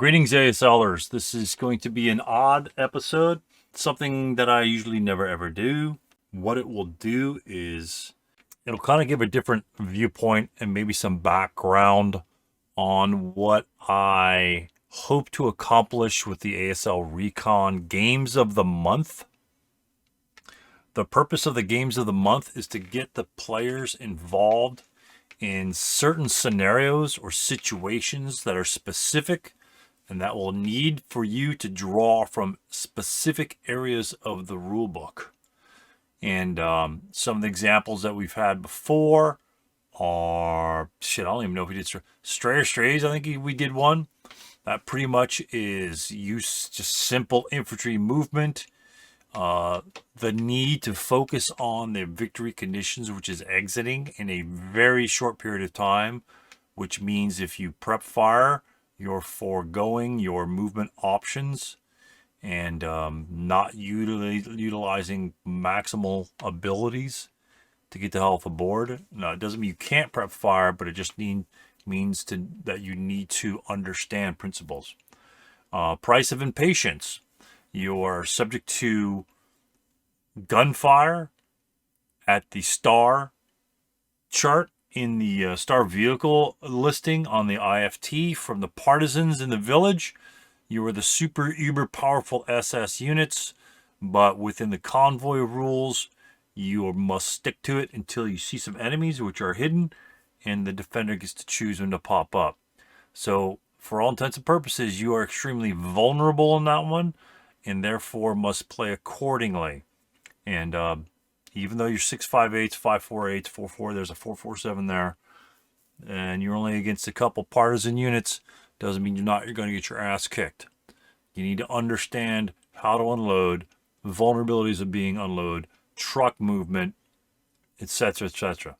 Greetings, ASLers. This is going to be an odd episode, something that I usually never ever do. What it will do is it'll kind of give a different viewpoint and maybe some background on what I hope to accomplish with the ASL Recon Games of the Month. The purpose of the Games of the Month is to get the players involved in certain scenarios or situations that are specific and that will need for you to draw from specific areas of the rule book. And some of the examples that we've had before are, I don't even know if we did Strays. I think we did one. That pretty much is just simple infantry movement. The need to focus on the victory conditions, which is exiting in a very short period of time, which means if you prep fire, you're foregoing your movement options and not utilizing maximal abilities to get the hell off the board. Now, it doesn't mean you can't prep fire, but it just means that you need to understand principles. Price of impatience. You are subject to gunfire at the star chart in the star vehicle listing on the IFT from the partisans in the village. You are the super uber powerful SS units, but within the convoy rules, you must stick to it until you see some enemies which are hidden, and the defender gets to choose when to pop up. So, for all intents and purposes, you are extremely vulnerable in that one, and therefore must play accordingly. And even though you're 6.58, 5.48, 4.4, there's a 4.47 there, and you're only against a couple partisan units, doesn't mean you're going to get your ass kicked. You need to understand how to unload, vulnerabilities of being unloaded, truck movement, etc., etc.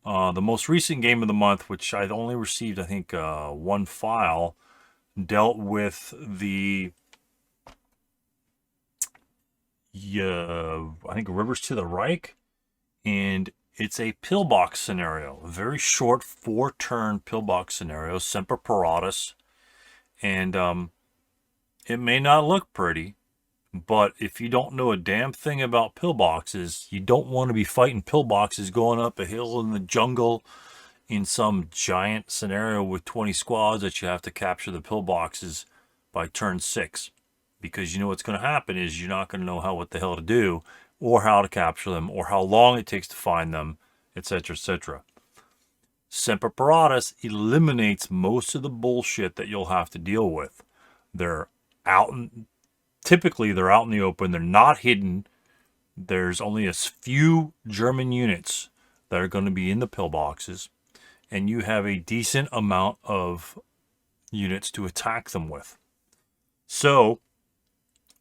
The most recent game of the month, which I only received, I think, one file, dealt with the I think Rivers to the Reich, and it's a pillbox scenario, a very short 4-turn pillbox scenario, Semper Paratus, and it may not look pretty, but if you don't know a damn thing about pillboxes, you don't want to be fighting pillboxes going up a hill in the jungle in some giant scenario with 20 squads that you have to capture the pillboxes by turn 6. Because you know what's going to happen is you're not going to know what the hell to do, or how to capture them, or how long it takes to find them, etc., etc. Semper Paratus eliminates most of the bullshit that you'll have to deal with. Typically they're out in the open. They're not hidden. There's only a few German units that are going to be in the pillboxes, and you have a decent amount of units to attack them with. So,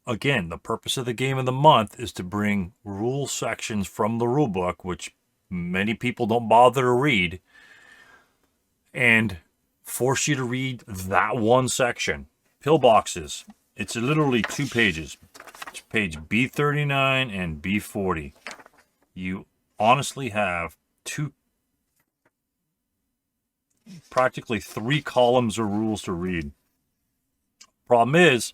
again, the purpose of the game of the month is to bring rule sections from the rule book, which many people don't bother to read, and force you to read that one section. Pillboxes. It's literally 2 pages. It's page B39 and B40. You honestly have practically 3 columns of rules to read. Problem is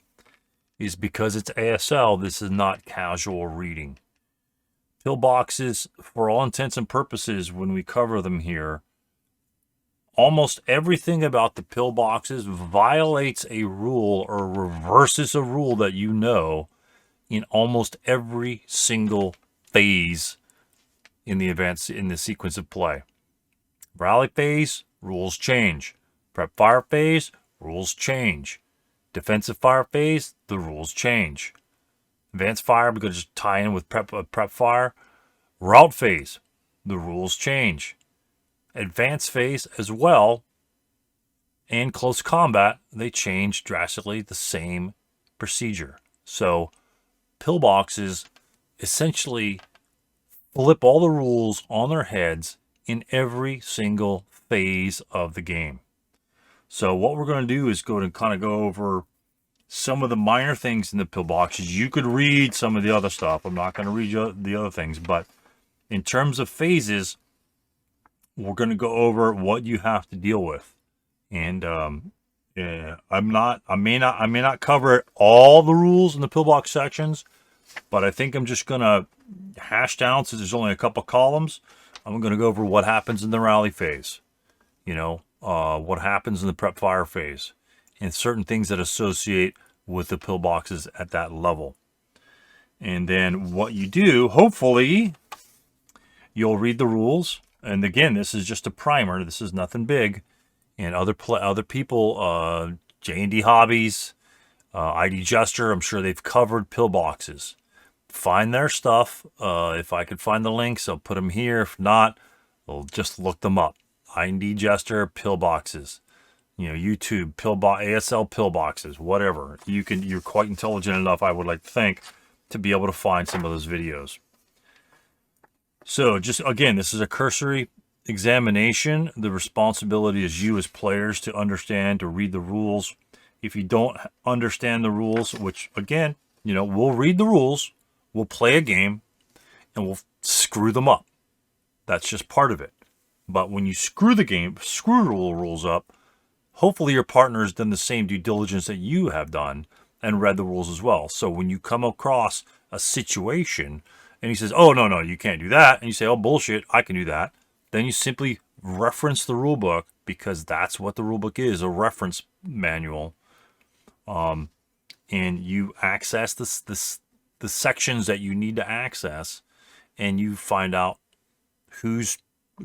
because it's ASL, this is not casual reading. Pillboxes, for all intents and purposes, when we cover them here, almost everything about the pillboxes violates a rule or reverses a rule that you know in almost every single phase in the sequence of play. Rally phase, rules change. Prep fire phase, rules change. Defensive fire phase, the rules change. Advanced fire, we're going to just tie in with prep fire. Rout phase, the rules change. Advanced phase as well, and close combat, they change drastically the same procedure. So, pillboxes essentially flip all the rules on their heads in every single phase of the game. So what we're going to do is go over some of the minor things in the pillboxes. You could read some of the other stuff. I'm not going to read you the other things, but in terms of phases, we're going to go over what you have to deal with. And Yeah, I may not cover all the rules in the pillbox sections, but I think I'm just gonna hash down, since there's only a couple columns. I'm gonna go over what happens in the rally phase. What happens in the prep fire phase, and certain things that associate with the pillboxes at that level. And then what you do, hopefully, you'll read the rules. And again, this is just a primer. This is nothing big. And other people, J&D Hobbies, ID Jester, I'm sure they've covered pillboxes. Find their stuff. If I could find the links, I'll put them here. If not, I'll just look them up. ID Jester, pillboxes. YouTube, ASL pillboxes, whatever. You're quite intelligent enough, I would like to think, to be able to find some of those videos. So just again, this is a cursory examination. The responsibility is you as players to understand, to read the rules. If you don't understand the rules, which again, we'll read the rules, we'll play a game, and we'll screw them up. That's just part of it. But when you screw the rules up, hopefully your partner has done the same due diligence that you have done and read the rules as well. So when you come across a situation and he says, oh, no, you can't do that, and you say, oh, bullshit, I can do that, then you simply reference the rule book, because that's what the rule book is, a reference manual. And you access the sections that you need to access, and you find out who's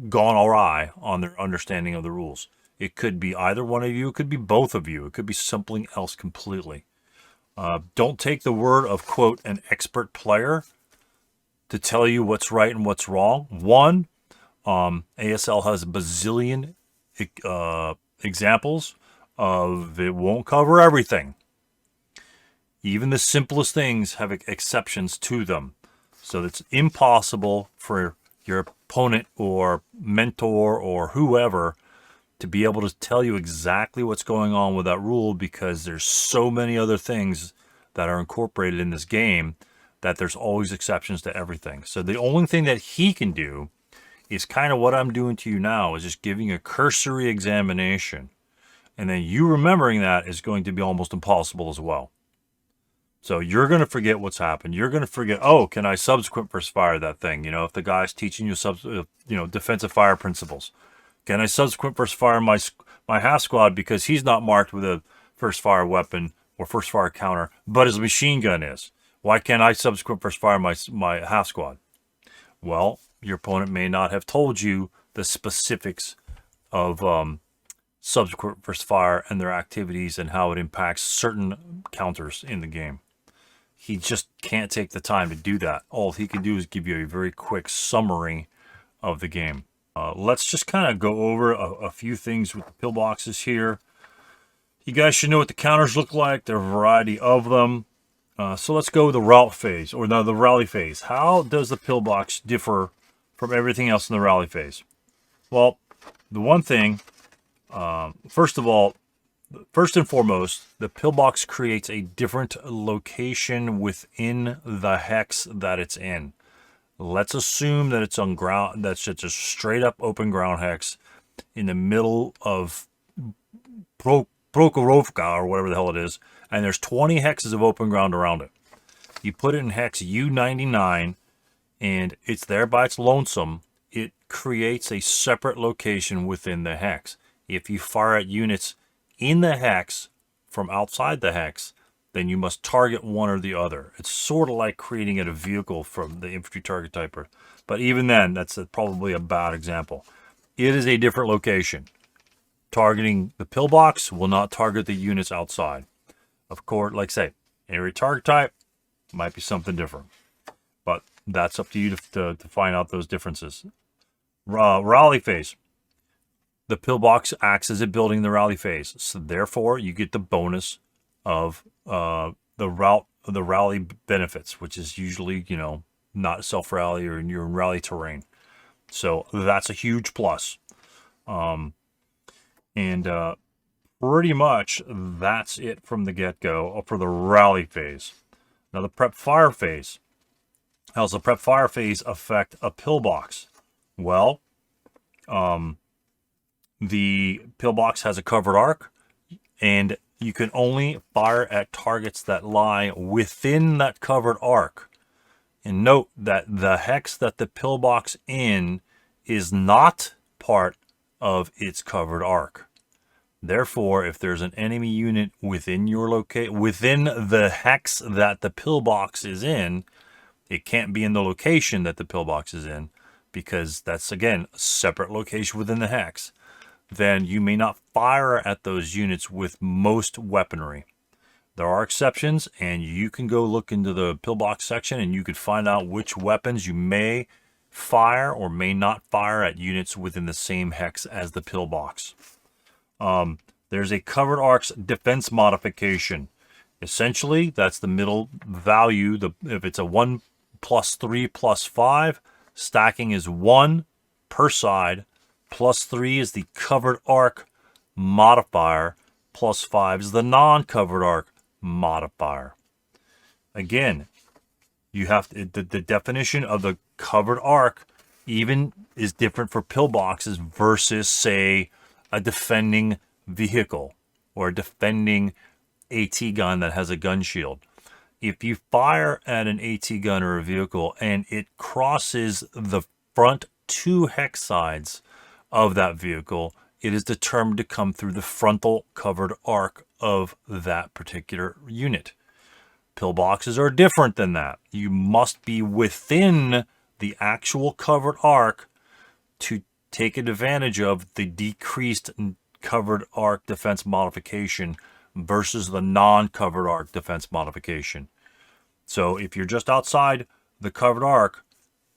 gone awry on their understanding of the rules. It could be either one of you. It could be both of you. It could be something else completely. Don't take the word of, quote, an expert player to tell you what's right and what's wrong. One, ASL has a bazillion examples of it won't cover everything. Even the simplest things have exceptions to them. So it's impossible for your opponent or mentor or whoever to be able to tell you exactly what's going on with that rule, because there's so many other things that are incorporated in this game that there's always exceptions to everything. So the only thing that he can do is kind of what I'm doing to you now, is just giving a cursory examination. And then you remembering that is going to be almost impossible as well. So you're going to forget what's happened. You're going to forget, oh, can I subsequent first fire that thing? If the guy's teaching you defensive fire principles. Can I subsequent first fire my half squad because he's not marked with a first fire weapon or first fire counter, but his machine gun is? Why can't I subsequent first fire my half squad? Well, your opponent may not have told you the specifics of subsequent first fire and their activities and how it impacts certain counters in the game. He just can't take the time to do that. All he can do is give you a very quick summary of the game. Let's just kind of go over a few things with the pillboxes here. You guys should know what the counters look like. There are a variety of them. So let's go with the route phase, or the rally phase. How does the pillbox differ from everything else in the rally phase? Well, the one thing, first and foremost, the pillbox creates a different location within the hex that it's in. Let's assume that it's on ground, that's just a straight up open ground hex in the middle of Prokhorovka or whatever the hell it is, and there's 20 hexes of open ground around it. You put it in hex U99, and it's there by its lonesome. It creates a separate location within the hex. If you fire at units in the hex from outside the hex, then you must target one or the other. It's sort of like creating a vehicle from the infantry target typer. But even then, that's probably a bad example. It is a different location. Targeting the pillbox will not target the units outside. Of course, like I say, every target type might be something different. But that's up to you to find out those differences. Rally phase. The pillbox acts as a building in the rally phase. So therefore, you get the bonus of the rally benefits, which is usually, not self-rally or you're in rally terrain. So that's a huge plus. Pretty much that's it from the get-go for the rally phase. Now the prep fire phase. How does the prep fire phase affect a pillbox? Well, the pillbox has a covered arc. And you can only fire at targets that lie within that covered arc. And note that the hex that the pillbox in is not part of its covered arc. Therefore, if there's an enemy unit within your within the hex that the pillbox is in, it can't be in the location that the pillbox is in, because that's, again, a separate location within the hex. Then you may not fire at those units with most weaponry. There are exceptions, and you can go look into the pillbox section and you could find out which weapons you may fire or may not fire at units within the same hex as the pillbox. There's a covered arcs defense modification. Essentially, that's the middle value. If it's a 1 plus 3 plus 5, stacking is 1 per side, plus 3 is the covered arc modifier, plus 5 is the non-covered arc modifier. Again, you have to, the definition of the covered arc even is different for pillboxes versus, say, a defending vehicle or a defending AT gun that has a gun shield. If you fire at an AT gun or a vehicle and it crosses the front 2 hex sides of that vehicle, it is determined to come through the frontal covered arc of that particular unit. Pillboxes are different than that. You must be within the actual covered arc to take advantage of the decreased covered arc defense modification versus the non-covered arc defense modification. So if you're just outside the covered arc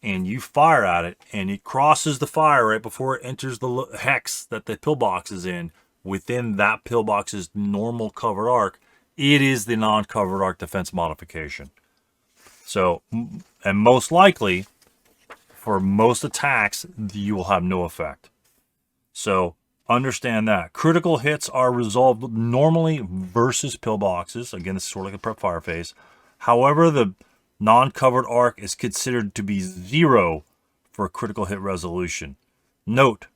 and you fire at it and it crosses the fire right before it enters the hex that the pillbox is in, within that pillbox's normal covered arc, it is the non-covered arc defense modification. So, and most likely, for most attacks, you will have no effect. So, understand that. Critical hits are resolved normally versus pillboxes. Again, this is sort of like a prep fire phase. However, the non-covered arc is considered to be 0 for a critical hit resolution. Note,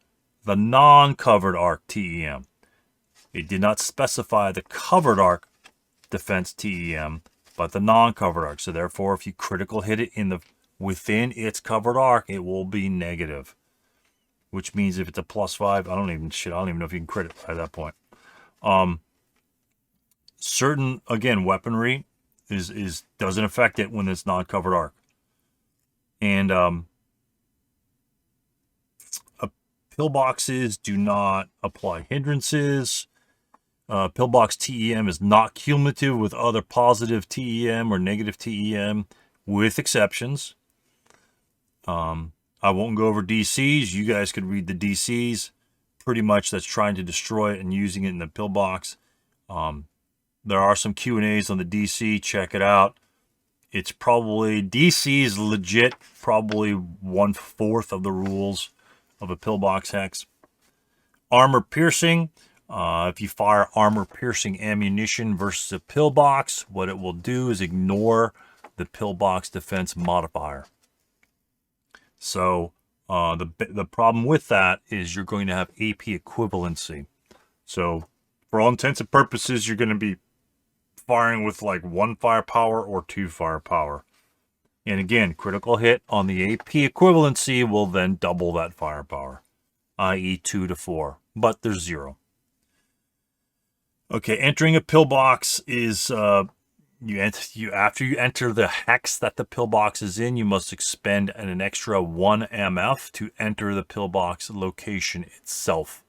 the non-covered arc TEM. It did not specify the covered arc defense TEM, but the non-covered arc. So therefore, if you critical hit it within its covered arc, it will be negative. Which means if it's a +5, I don't even know if you can crit it at that point. Certain, again, weaponry doesn't affect it when it's non-covered arc. And pillboxes do not apply hindrances. Pillbox TEM is not cumulative with other positive TEM or negative TEM, with exceptions. I won't go over DCs. You guys could read the DCs. Pretty much that's trying to destroy it and using it in the pillbox. There are some Q&As on the DC. Check it out. It's probably, DC is legit, probably 1/4 of the rules of a pillbox hex. Armor piercing. If you fire armor piercing ammunition versus a pillbox, what it will do is ignore the pillbox defense modifier. So the problem with that is you're going to have AP equivalency. So for all intents and purposes, you're going to be firing with like 1 firepower or 2 firepower. And again, critical hit on the AP equivalency will then double that firepower, i.e. 2 to 4, but there's 0. Okay, entering a pillbox is after you enter the hex that the pillbox is in, you must expend an extra 1 MF to enter the pillbox location itself.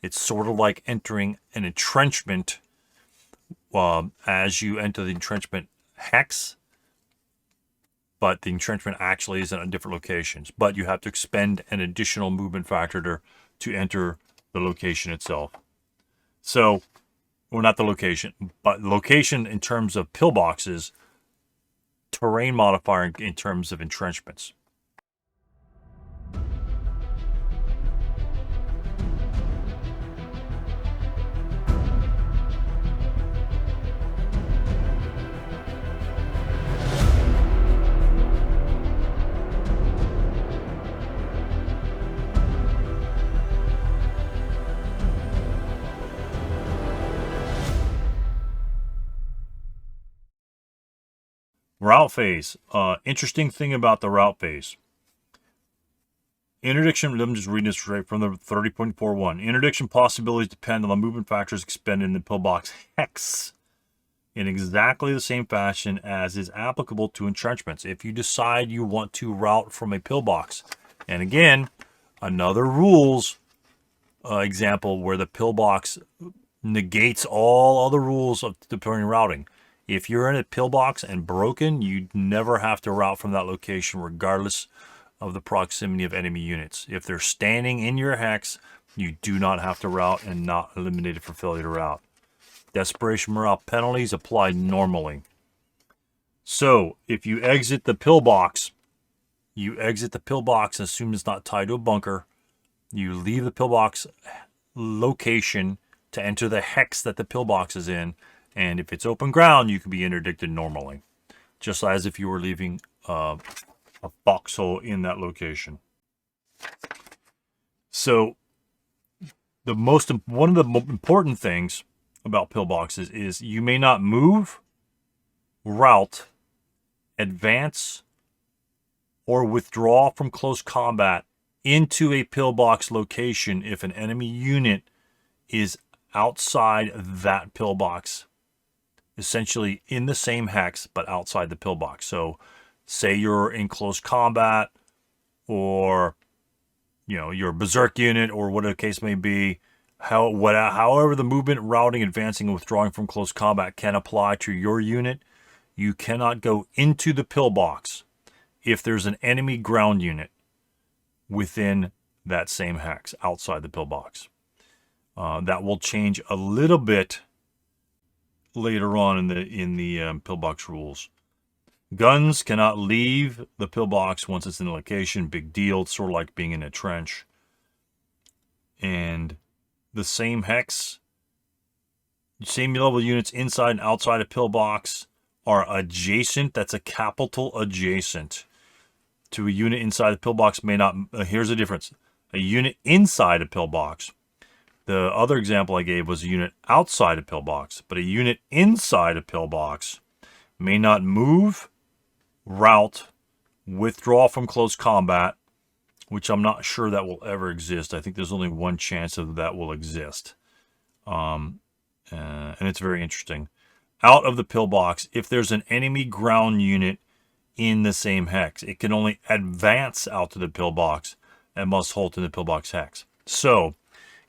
It's sort of like entering an entrenchment. As you enter the entrenchment hex, but the entrenchment actually is in different locations. But you have to expend an additional movement factor to enter the location itself. So, or not the location, but location in terms of pillboxes, terrain modifier in terms of entrenchments. Route phase. Interesting thing about the route phase. Interdiction, I'm just reading this straight from the 30.41. Interdiction possibilities depend on the movement factors expended in the pillbox hex in exactly the same fashion as is applicable to entrenchments. If you decide you want to route from a pillbox, and again, another rules example where the pillbox negates all other rules of deploying routing. If you're in a pillbox and broken, you never have to route from that location regardless of the proximity of enemy units. If they're standing in your hex, you do not have to route and not eliminated for failure to route. Desperation morale penalties apply normally. So if you exit the pillbox, assume it's not tied to a bunker. You leave the pillbox location to enter the hex that the pillbox is in, and if it's open ground, you can be interdicted normally, just as if you were leaving a foxhole in that location. So one of the important things about pillboxes is you may not move, route, advance, or withdraw from close combat into a pillbox location if an enemy unit is outside that pillbox, essentially in the same hex but outside the pillbox. So say you're in close combat, or your berserk unit, or whatever the case may be, however the movement, routing, advancing, and withdrawing from close combat can apply to your unit, you cannot go into the pillbox if there's an enemy ground unit within that same hex outside the pillbox. That will change a little bit later on in the pillbox rules. Guns cannot leave the pillbox once it's in the location. Big deal. It's sort of like being in a trench. And the same hex, same level units inside and outside a pillbox are adjacent. That's a capital adjacent to a unit inside the pillbox may not. Here's the difference. A unit inside a pillbox. The other example I gave was a unit outside a pillbox, but a unit inside a pillbox may not move, route, withdraw from close combat, which I'm not sure that will ever exist. I think there's only one chance of that will exist. And it's very interesting. Out of the pillbox, if there's an enemy ground unit in the same hex, it can only advance out to the pillbox and must halt in the pillbox hex. So,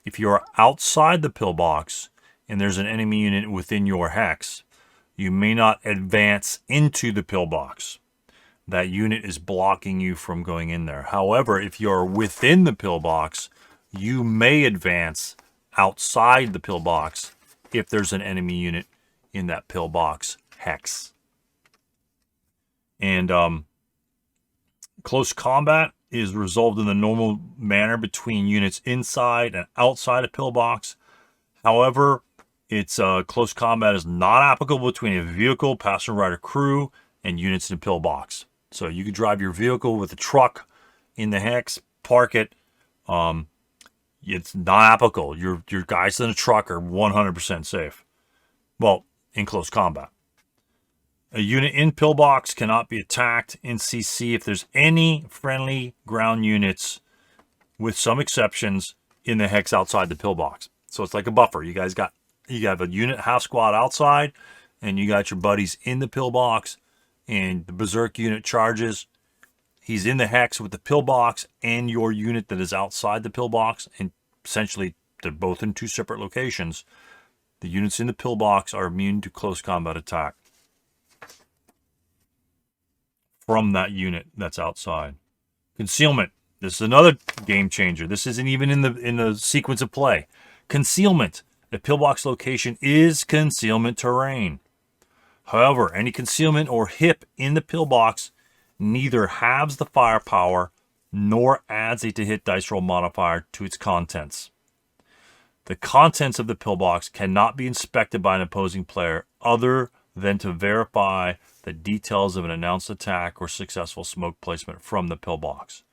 if you're outside the pillbox and there's an enemy unit within your hex, you may not advance into the pillbox. That unit is blocking you from going in there. However, if you're within the pillbox, you may advance outside the pillbox if there's an enemy unit in that pillbox hex. And close combat is resolved in the normal manner between units inside and outside a pillbox. However, it's close combat is not applicable between a vehicle, passenger, rider, crew, and units in a pillbox. So you could drive your vehicle with a truck in the hex, park it. It's not applicable. Your guys in the truck are 100% safe. Well, in close combat. A unit in pillbox cannot be attacked in CC if there's any friendly ground units, with some exceptions, in the hex outside the pillbox. So it's like a buffer. You have a unit half squad outside, and you got your buddies in the pillbox, and the berserk unit charges. He's in the hex with the pillbox and your unit that is outside the pillbox, and essentially they're both in two separate locations. The units in the pillbox are immune to close combat attack from that unit that's outside. Concealment. This is another game changer. This isn't even in the sequence of play. Concealment. The pillbox location is concealment terrain. However, any concealment or hip in the pillbox neither halves the firepower nor adds a to hit dice roll modifier to its contents. The contents of the pillbox cannot be inspected by an opposing player other than to verify the details of an announced attack or successful smoke placement from the pillbox.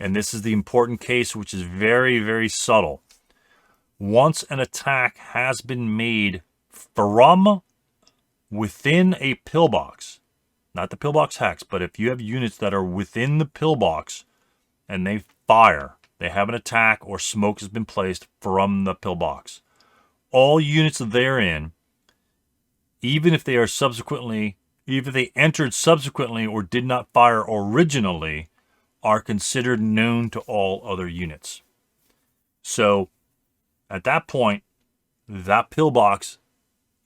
And this is the important case, which is very, very subtle. Once an attack has been made from within a pillbox, not the pillbox hex, but if you have units that are within the pillbox and they fire, they have an attack or smoke has been placed from the pillbox, all units therein, even if they entered subsequently or did not fire originally, are considered known to all other units. So at that point, that pillbox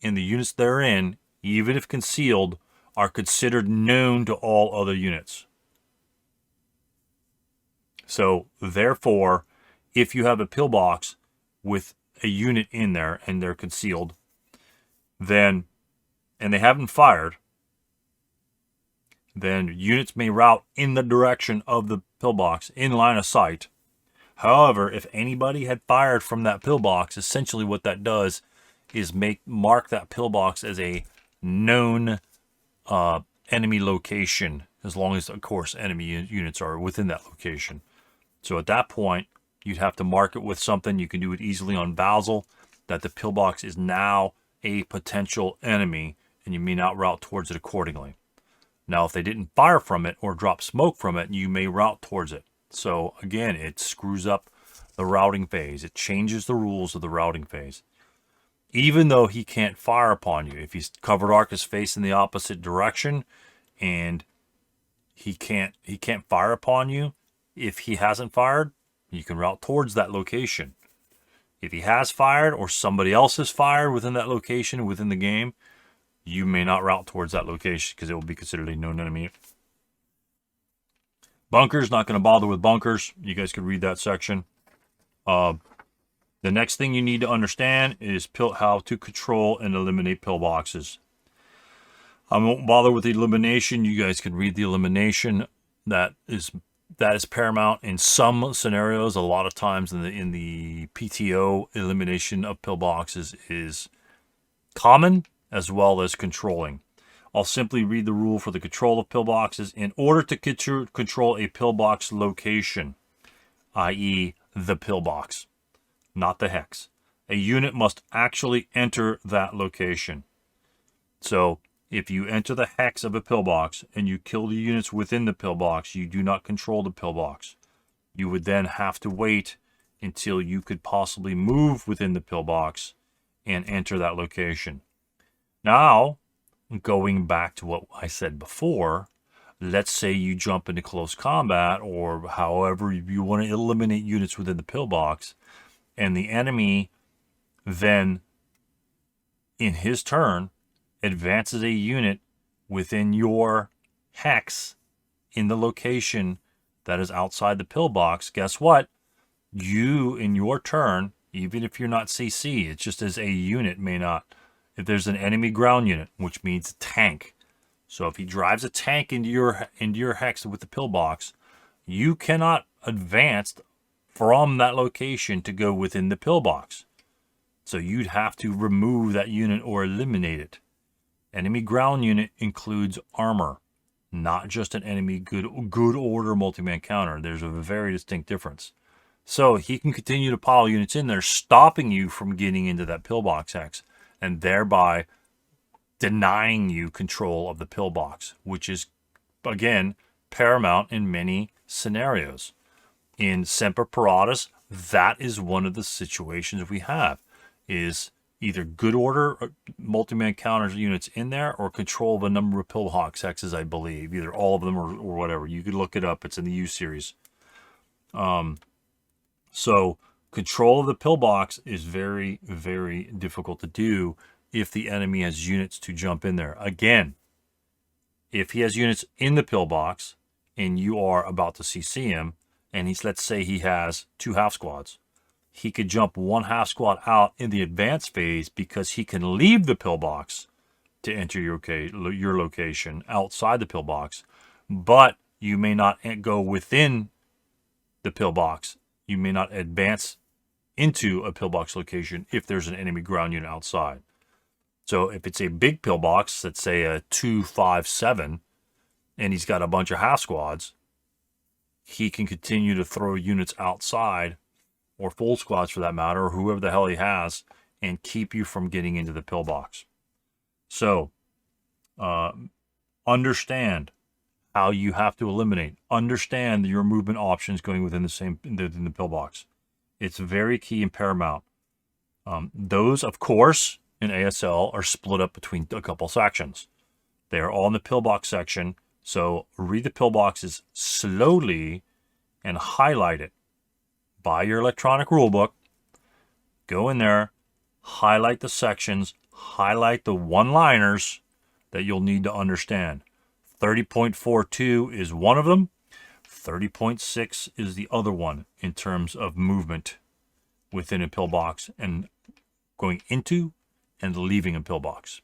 and the units therein, even if concealed, are considered known to all other units. So therefore, if you have a pillbox with a unit in there and they're concealed, then, and they haven't fired, then units may route in the direction of the pillbox in line of sight. However, if anybody had fired from that pillbox, essentially what that does is mark that pillbox as a known enemy location, as long as, of course, enemy units are within that location. So at that point, you'd have to mark it with something. You can do it easily on Basel, that the pillbox is now a potential enemy, and you may not route towards it accordingly. Now, if they didn't fire from it or drop smoke from it, you may route towards it. So again, it screws up the routing phase. It changes the rules of the routing phase. Even though he can't fire upon you, if he's covered arc is facing the opposite direction and he can't fire upon you, if he hasn't fired, you can route towards that location. If he has fired or somebody else has fired within that location within the game, you may not route towards that location because it will be considered a known enemy. Bunkers, not going to bother with bunkers. You guys could read that section. The next thing you need to understand is how to control and eliminate pillboxes. I won't bother with the elimination. You guys can read the elimination. That is paramount in some scenarios. A lot of times in the PTO, elimination of pillboxes is common as well as controlling. I'll simply read the rule for the control of pillboxes. In order to control a pillbox location, i.e. the pillbox, not the hex, a unit must actually enter that location. So if you enter the hex of a pillbox and you kill the units within the pillbox, you do not control the pillbox. You would then have to wait until you could possibly move within the pillbox and enter that location. Now, going back to what I said before, let's say you jump into close combat or however you want to eliminate units within the pillbox, and the enemy then, in his turn, advances a unit within your hex in the location that is outside the pillbox. Guess what? You, in your turn, even if you're not CC, it's just as a unit may not. If there's an enemy ground unit, which means a tank. So if he drives a tank into your hex with the pillbox, you cannot advance from that location to go within the pillbox. So you'd have to remove that unit or eliminate it. Enemy ground unit includes armor, not just an enemy good order multi-man counter. There's a very distinct difference. So he can continue to pile units in there, stopping you from getting into that pillbox hex, and thereby denying you control of the pillbox, which is, again, paramount in many scenarios. In Semper Paratus, that is one of the situations we have, is either good order multi-man counters units in there or control of a number of pillbox hexes, I believe. Either all of them or whatever. You could look it up. It's in the U series. So control of the pillbox is very, very difficult to do if the enemy has units to jump in there. Again, if he has units in the pillbox and you are about to CC him, and let's say he has 2 half squads, he could jump 1 half squad out in the advanced phase because he can leave the pillbox to enter your location outside the pillbox, but you may not go within the pillbox. You may not advance into a pillbox location if there's an enemy ground unit outside. So if it's a big pillbox, let's say a 257, and he's got a bunch of half squads, he can continue to throw units outside, or full squads for that matter, or whoever the hell he has, and keep you from getting into the pillbox. So understand how you have to eliminate, understand your movement options going within the pillbox. It's very key and paramount. Those, of course, in ASL are split up between a couple sections. They are all in the pillbox section. So read the pillboxes slowly and highlight it. Buy your electronic rulebook. Go in there, highlight the sections, highlight the one-liners that you'll need to understand. 30.42 is one of them. 30.6 is the other one in terms of movement within a pillbox and going into and leaving a pillbox.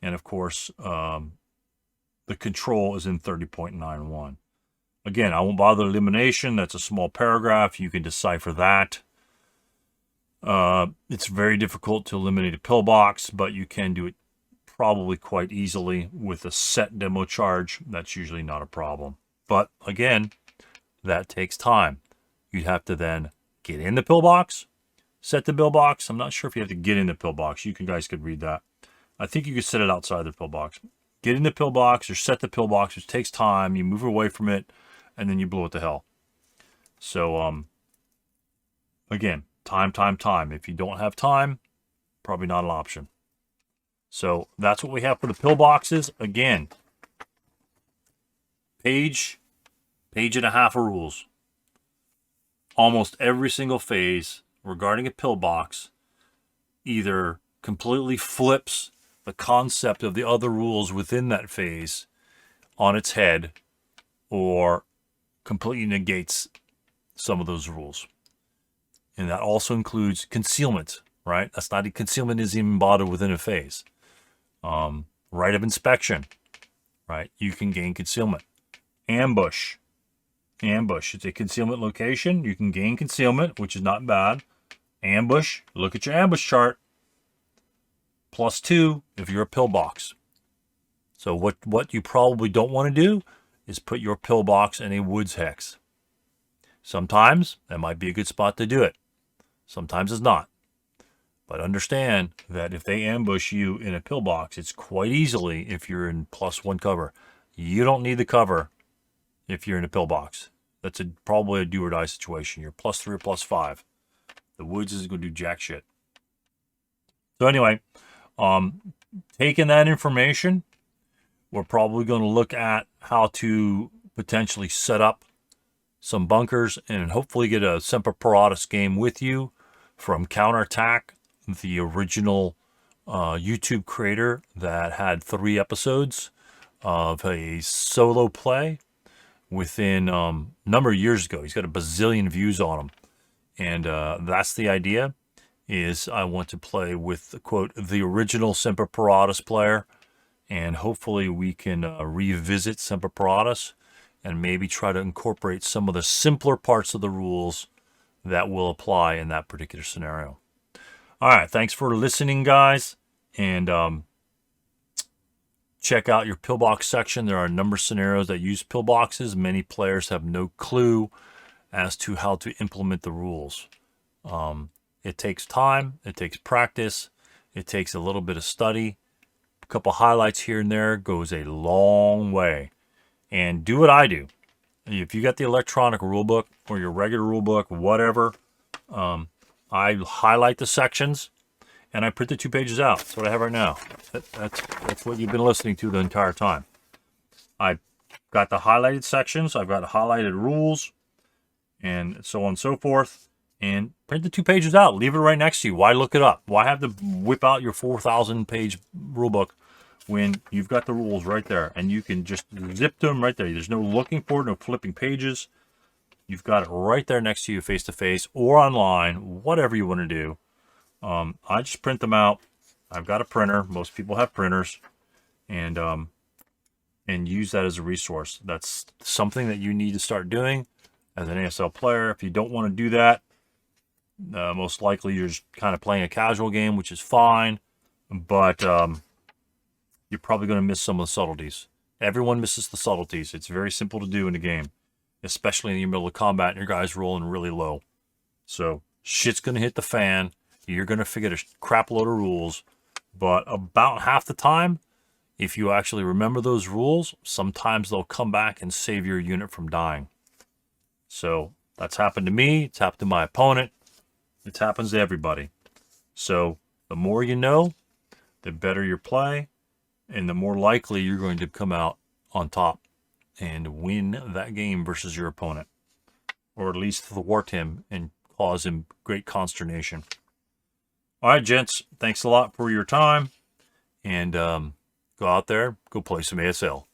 And of course, the control is in 30.91. Again, I won't bother elimination. That's a small paragraph. You can decipher that. It's very difficult to eliminate a pillbox, but you can do it probably quite easily with a set demo charge. That's usually not a problem. But again, that takes time. You'd have to then get in the pillbox, set the pillbox. I'm not sure if you have to get in the pillbox. You guys could read that. I think you could set it outside the pillbox. Get in the pillbox or set the pillbox, which takes time. You move away from it, and then you blow it to hell. So, again, time. If you don't have time, probably not an option. So that's what we have for the pillboxes. Again, page and a half of rules. Almost every single phase regarding a pillbox either completely flips the concept of the other rules within that phase on its head or completely negates some of those rules. And that also includes concealment, right? That's not, concealment isn't even bothered within a phase. Right of inspection, right? You can gain concealment. Ambush. It's a concealment location. You can gain concealment, which is not bad. Ambush. Look at your ambush chart. +2 if you're a pillbox. So what you probably don't want to do is put your pillbox in a woods hex. Sometimes that might be a good spot to do it. Sometimes it's not. But understand that if they ambush you in a pillbox, it's quite easily if you're in +1 cover. You don't need the cover if you're in a pillbox. That's probably a do or die situation. You're +3 or +5. The woods isn't going to do jack shit. So anyway, taking that information, we're probably going to look at how to potentially set up some bunkers and hopefully get a Semper Paratus game with you from Counterattack, the original YouTube creator that had 3 episodes of a solo play within a number of years ago. He's got a bazillion views on him. And that's the idea, is I want to play with, quote, the original Semper Paratus player. And hopefully we can revisit Semper Paratus and maybe try to incorporate some of the simpler parts of the rules that will apply in that particular scenario. All right, thanks for listening, guys. And check out your pillbox section. There are a number of scenarios that use pillboxes. Many players have no clue as to how to implement the rules. It takes time. It takes practice. It takes a little bit of study. A couple highlights here and there goes a long way. And do what I do. If you got the electronic rulebook or your regular rulebook, whatever, I highlight the sections and I print the 2 pages out. That's what I have right now. That's what you've been listening to the entire time. I've got the highlighted sections. I've got highlighted rules and so on and so forth. And print the 2 pages out. Leave it right next to you. Why look it up? Why have to whip out your 4,000-page rulebook when you've got the rules right there? And you can just zip to them right there. There's no looking for it, no flipping pages. You've got it right there next to you face-to-face or online, whatever you want to do. I just print them out. I've got a printer. Most people have printers. And use that as a resource. That's something that you need to start doing as an ASL player. If you don't want to do that, most likely you're just kind of playing a casual game, which is fine. But you're probably going to miss some of the subtleties. Everyone misses the subtleties. It's very simple to do in the game, especially in the middle of combat and your guy's rolling really low. So shit's going to hit the fan. You're going to forget a crap load of rules. But about half the time, if you actually remember those rules, sometimes they'll come back and save your unit from dying. So that's happened to me. It's happened to my opponent. It happens to everybody. So the more you know, the better your play, and the more likely you're going to come out on top and win that game versus your opponent, or at least thwart him and cause him great consternation. All right, gents, thanks a lot for your time, and go out there, go play some ASL.